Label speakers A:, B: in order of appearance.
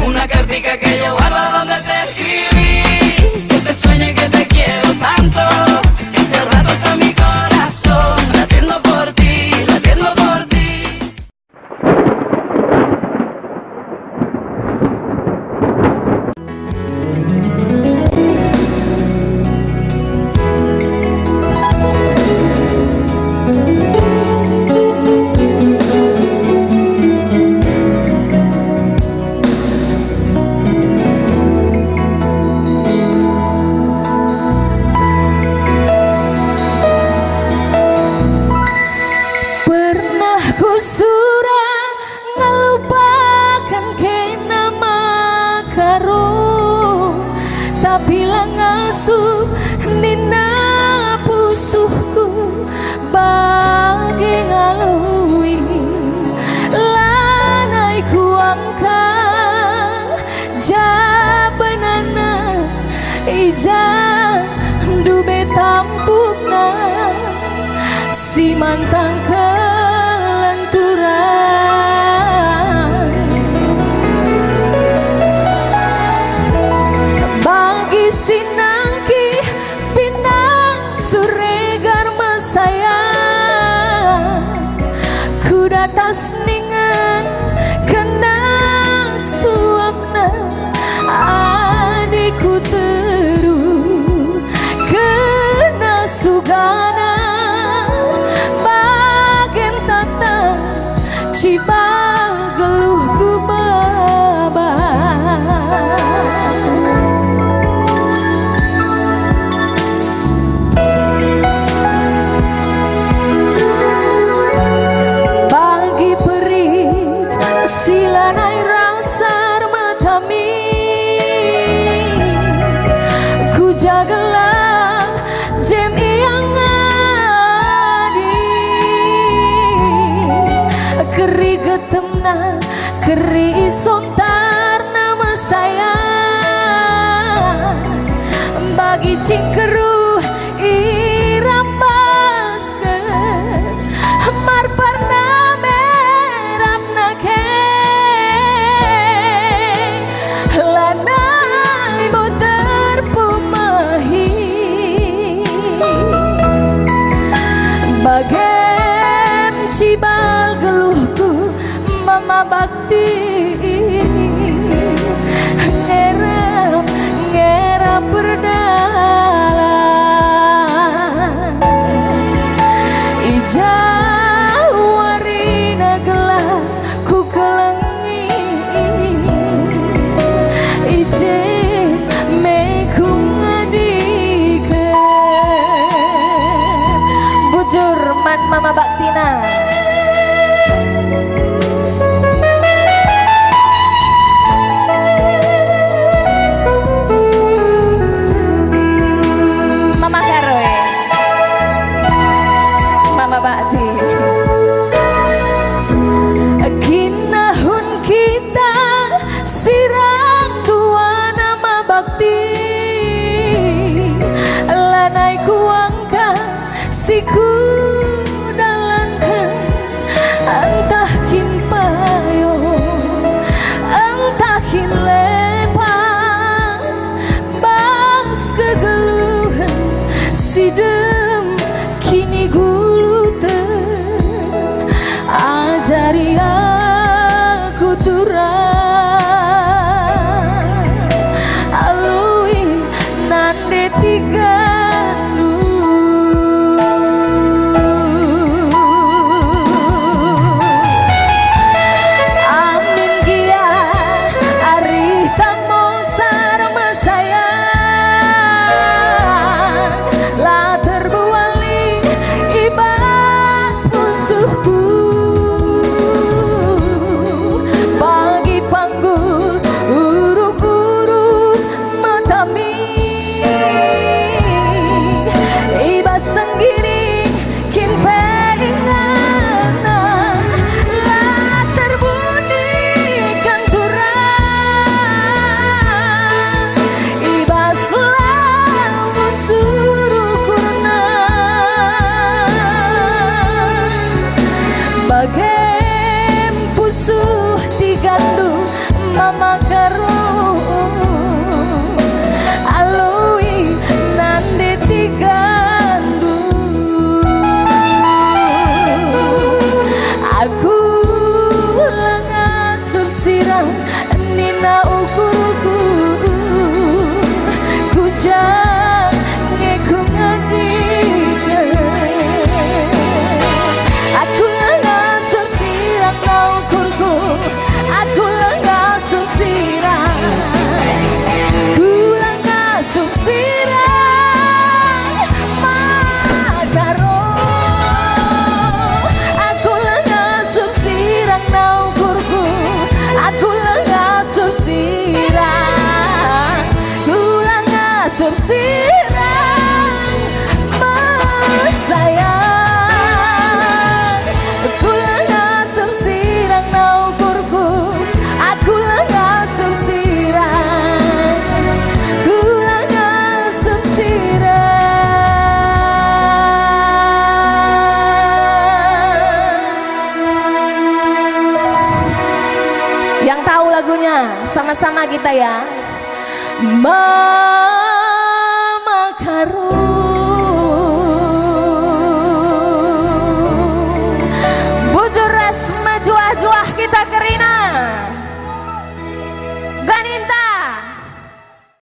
A: una cartica que yo guardo donde te escribí, que te sueño y que te quiero tanto, que hace rato está mi corazón latiendo por ti, latiendo por ti.
B: Surah ngelupakan kena makaro, tapi langasuh nina pusuhku bagi ngalui lanai kuangka jabanana ija dube tampukna si mantang bagi sinangki pinang suregar masaya kuda tas ningan kena suapna adikku teru kena sugana bagem tata ciba geluhku baba bagi peri silanai rasar matami ku jagalah jem yang keri getemna keri sontar nama saya bagi cingkeru irampas ke mar parna merapna ke lanai boter pumahi bagem cibal geluhku mama bakti ngerap ngerap berdalam karo alui nande tigandu. Aku ngasuh sirang nina ukurku kujang ngekungan dike. Aku ngasuh sirang na ukurku, aku ngasuh sirang, ku ngasuh sirang makaro. Aku ngasuh sirang na ukurku, aku ngasuh sirang, ku ngasuh sirang sayang. Aku ngasuh sirang na ukurku, aku ngasuh sirang, ku ngasuh sirang. Yang tahu lagunya sama-sama kita ya. Mama karo